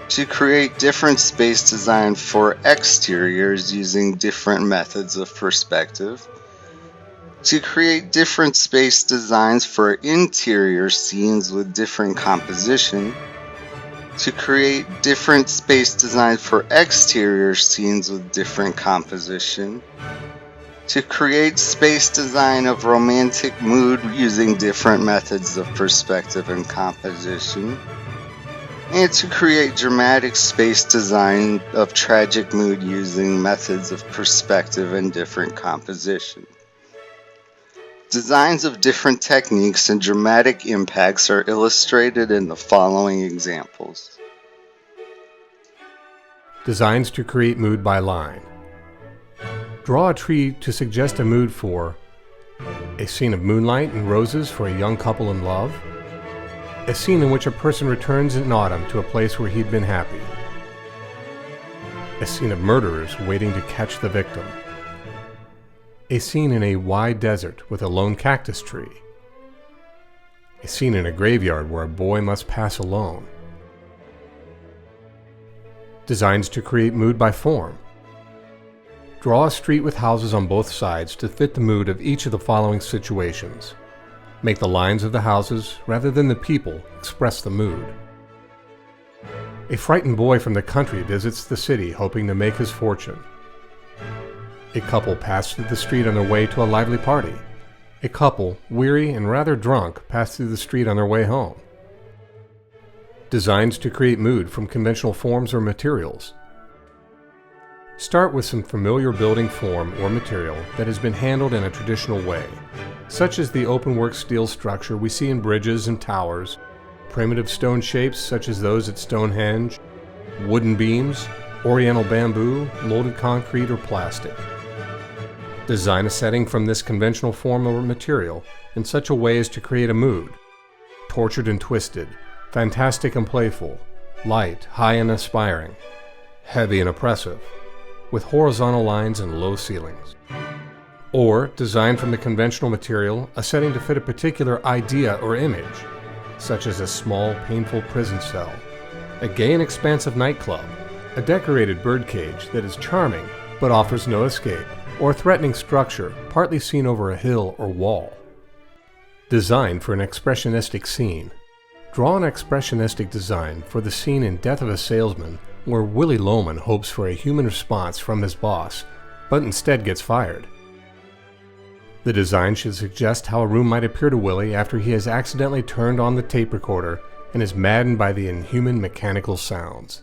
B: To create different space design for exteriors using different methods of perspective. To create different space designs for interior scenes with different composition. To create different space designs for exterior scenes with different composition. To create space design of romantic mood using different methods of perspective and composition. And to create dramatic space design of tragic mood using methods of perspective and different composition. Designs of different techniques and dramatic impacts are illustrated in the following examples.
A: Designs to create mood by line. Draw a tree to suggest a mood for a scene of moonlight and roses for a young couple in love, a scene in which a person returns in autumn to a place where he'd been happy, a scene of murderers waiting to catch the victim, a scene in a wide desert with a lone cactus tree, a scene in a graveyard where a boy must pass alone. Designs to create mood by form. Draw a street with houses on both sides to fit the mood of each of the following situations. Make the lines of the houses, rather than the people, express the mood. A frightened boy from the country visits the city hoping to make his fortune. A couple pass through the street on their way to a lively party. A couple, weary and rather drunk, pass through the street on their way home. Designs to create mood from conventional forms or materials. Start with some familiar building form or material that has been handled in a traditional way, such as the openwork steel structure we see in bridges and towers, primitive stone shapes such as those at Stonehenge, wooden beams, oriental bamboo, molded concrete, or plastic. Design a setting from this conventional form or material in such a way as to create a mood, tortured and twisted, fantastic and playful, light, high and aspiring, heavy and oppressive, with horizontal lines and low ceilings. Or design from the conventional material a setting to fit a particular idea or image, such as a small, painful prison cell, a gay and expansive nightclub, a decorated birdcage that is charming but offers no escape, or a threatening structure partly seen over a hill or wall. Design for an expressionistic scene. Draw an expressionistic design for the scene in Death of a Salesman where Willie Loman hopes for a human response from his boss, but instead gets fired. The design should suggest how a room might appear to Willie after he has accidentally turned on the tape recorder and is maddened by the inhuman mechanical sounds.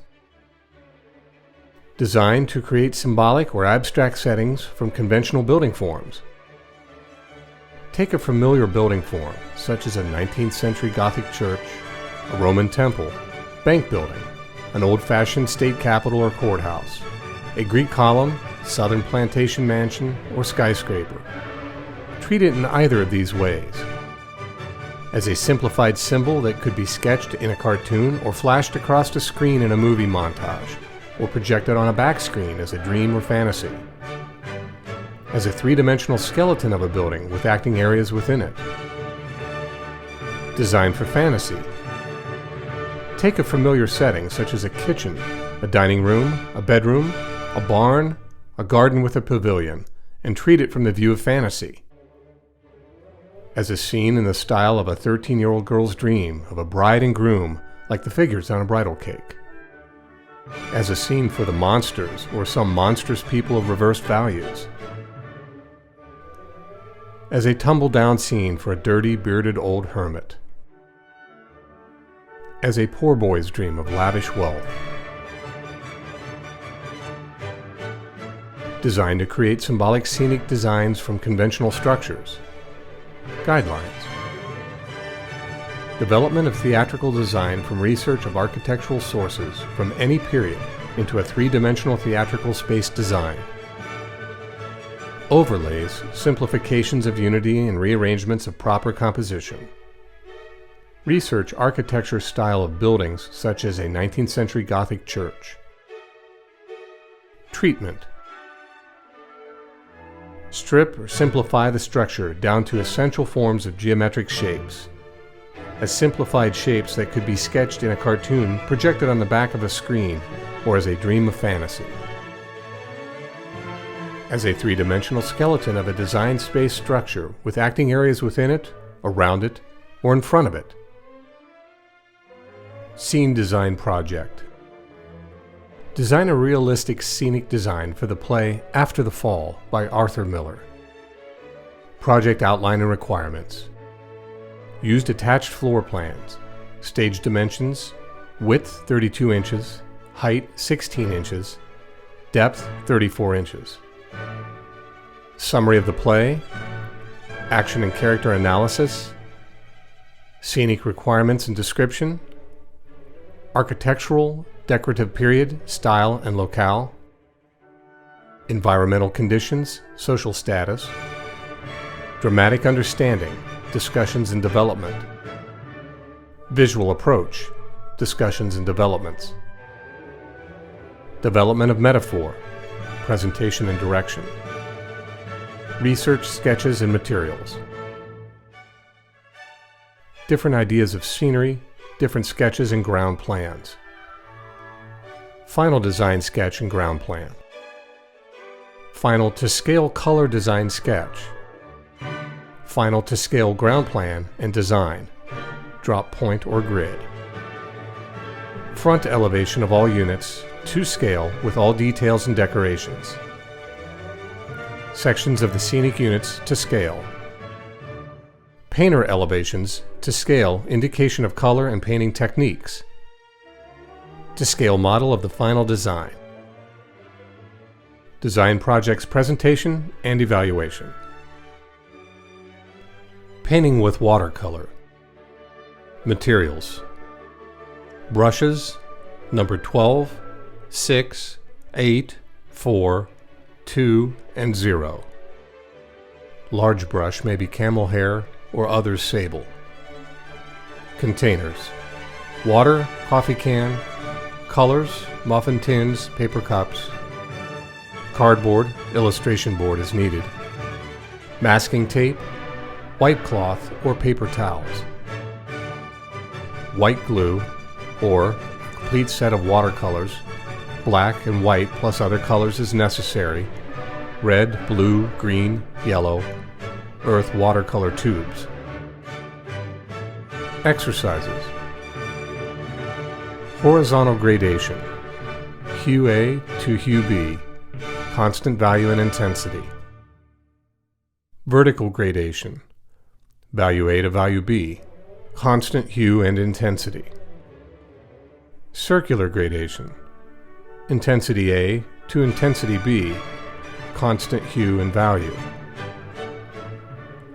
A: Design to create symbolic or abstract settings from conventional building forms. Take a familiar building form, such as a 19th century Gothic church, a Roman temple, bank building, an old-fashioned state capitol or courthouse, a Greek column, southern plantation mansion, or skyscraper. Treat it in either of these ways. As a simplified symbol that could be sketched in a cartoon or flashed across a screen in a movie montage, or projected on a back screen as a dream or fantasy. As a three-dimensional skeleton of a building with acting areas within it. Design for fantasy. Take a familiar setting such as a kitchen, a dining room, a bedroom, a barn, a garden with a pavilion, and treat it from the view of fantasy. As a scene in the style of a 13-year-old girl's dream of a bride and groom like the figures on a bridal cake. As a scene for the monsters or some monstrous people of reversed values. As a tumble-down scene for a dirty, bearded old hermit. As a poor boy's dream of lavish wealth. Designed to create symbolic scenic designs from conventional structures. Guidelines. Development of theatrical design from research of architectural sources from any period into a three-dimensional theatrical space design. Overlays, simplifications of unity and rearrangements of proper composition. Research architecture style of buildings such as a 19th century Gothic church. Treatment. Strip or simplify the structure down to essential forms of geometric shapes. As simplified shapes that could be sketched in a cartoon projected on the back of a screen or as a dream of fantasy. As a three-dimensional skeleton of a designed space structure with acting areas within it, around it, or in front of it. Scene design project. Design a realistic scenic design for the play After the Fall by Arthur Miller. Project outline and requirements. Used attached floor plans, stage dimensions, width 32 inches, height 16 inches, depth 34 inches. Summary of the play, action and character analysis, scenic requirements and description, architectural, decorative period, style and locale, environmental conditions, social status, dramatic understanding, discussions and development, visual approach, discussions and developments, development of metaphor, presentation and direction, research sketches and materials, different ideas of scenery, different sketches and ground plans, final design sketch and ground plan, final to scale color design sketch, final to scale ground plan and design, drop point or grid, front elevation of all units to scale with all details and decorations, sections of the scenic units to scale, painter elevations to scale, indication of color and painting techniques, to scale model of the final design, design projects presentation and evaluation, painting with watercolor, materials, brushes, number 12, 6, 8, 4, 2, and 0. Large brush may be camel hair or other sable. Containers, water, coffee can, colors, muffin tins, paper cups, cardboard, illustration board is needed, masking tape, white cloth or paper towels, white glue or a complete set of watercolors, black and white plus other colors as necessary, red, blue, green, yellow, earth watercolor tubes. Exercises. Horizontal gradation, hue A to hue B, constant value and intensity. Vertical gradation, value A to value B, constant hue and intensity. Circular gradation, intensity A to intensity B, constant hue and value.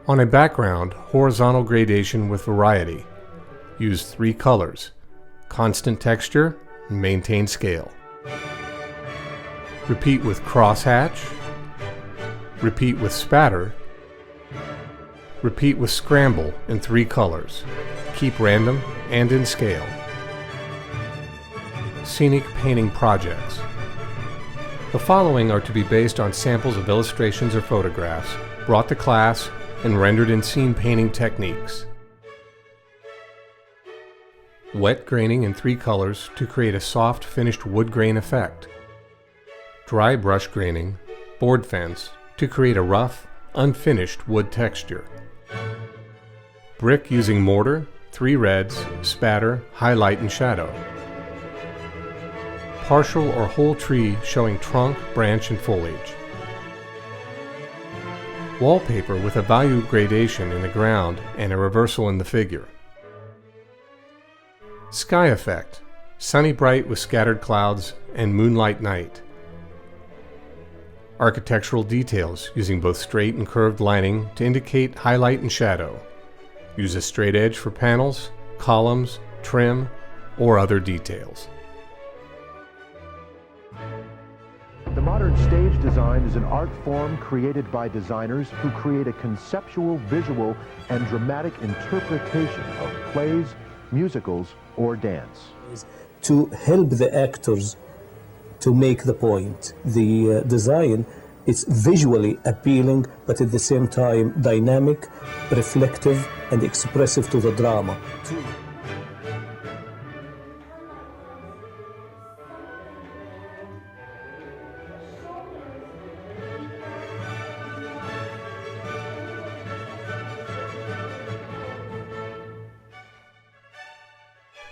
A: On a background, horizontal gradation with variety. Use 3 colors, constant texture, and maintain scale. Repeat with crosshatch. Repeat with spatter. Repeat with scramble in 3 colors. Keep random and in scale. Scenic painting projects. The following are to be based on samples of illustrations or photographs brought to class and rendered in scene painting techniques. Wet graining in 3 colors to create a soft finished wood grain effect. Dry brush graining, board fence, to create a rough, unfinished wood texture. Brick using mortar, 3 reds, spatter, highlight and shadow. Partial or whole tree showing trunk, branch and foliage. Wallpaper with a value gradation in the ground and a reversal in the figure. Sky effect, sunny bright with scattered clouds and moonlight night. Architectural details using both straight and curved lining to indicate highlight and shadow. Use a straight edge for panels, columns, trim, or other details.
C: The modern stage design is an art form created by designers who create a conceptual, visual, and dramatic interpretation of plays, musicals, or dance.
D: To help the actors to make the point. The design is visually appealing, but at the same time dynamic, reflective, and expressive to the drama.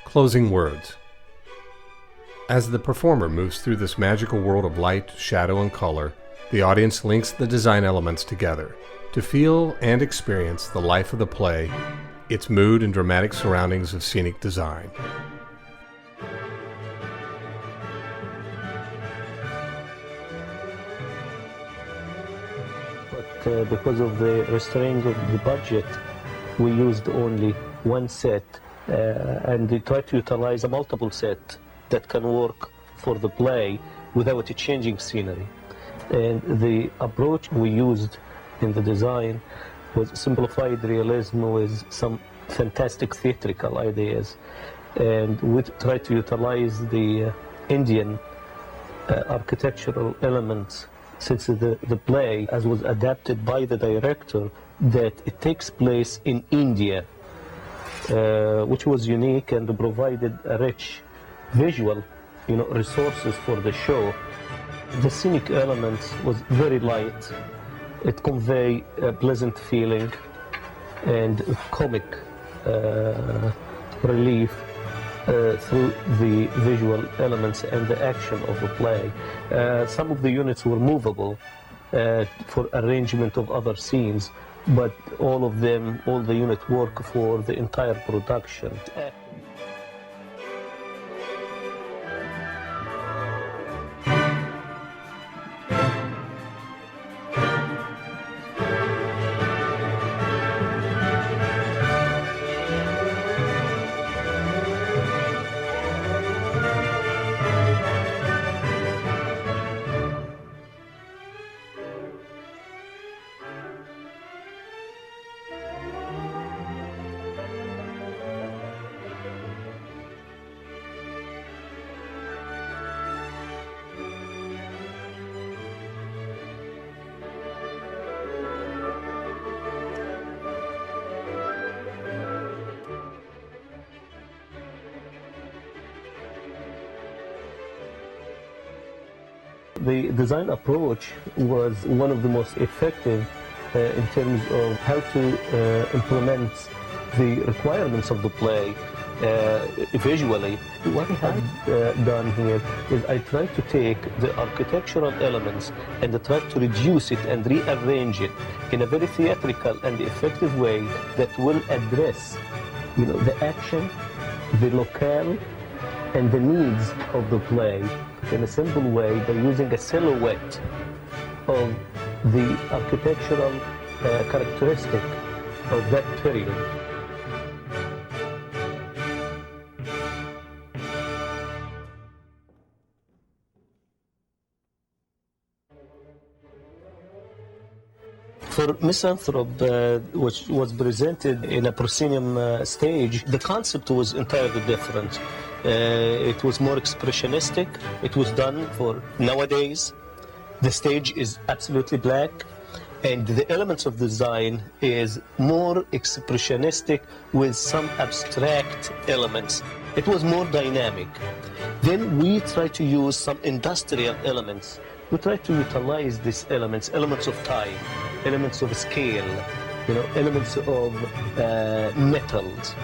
A: Closing words. As the performer moves through this magical world of light, shadow, and color, the audience links the design elements together to feel and experience the life of the play, its mood and dramatic surroundings of scenic design.
D: But because of the restraint of the budget, we used only one set, and we tried to utilize a multiple set that can work for the play without changing scenery. And the approach we used in the design was simplified realism with some fantastic theatrical ideas. And we tried to utilize the Indian architectural elements, since the play, as was adapted by the director, that it takes place in India, which was unique and provided a rich visual, resources for the show. The scenic elements was very light. It convey a pleasant feeling and comic relief through the visual elements and the action of the play. Some of the units were movable for arrangement of other scenes, but all the units work for the entire production. The design approach was one of the most effective in terms of how to implement the requirements of the play visually. What I have done here is I try to take the architectural elements and try to reduce it and rearrange it in a very theatrical and effective way that will address, the action, the locale, and the needs of the play in a simple way by using a silhouette of the architectural characteristic of that period. For Misanthrope, which was presented in a proscenium stage, the concept was entirely different. It was more expressionistic. It was done for nowadays. The stage is absolutely black, and the elements of design is more expressionistic with some abstract elements. It was more dynamic. Then we try to use some industrial elements. We try to utilize these elements of time, elements of scale, elements of metals,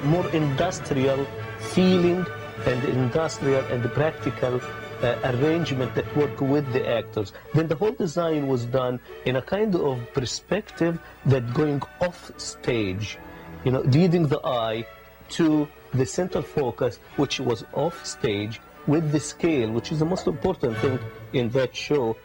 D: more industrial feeling and industrial and practical arrangement that work with the actors. Then the whole design was done in a kind of perspective that going off stage, leading the eye to the center focus, which was off stage, with the scale, which is the most important thing in that show.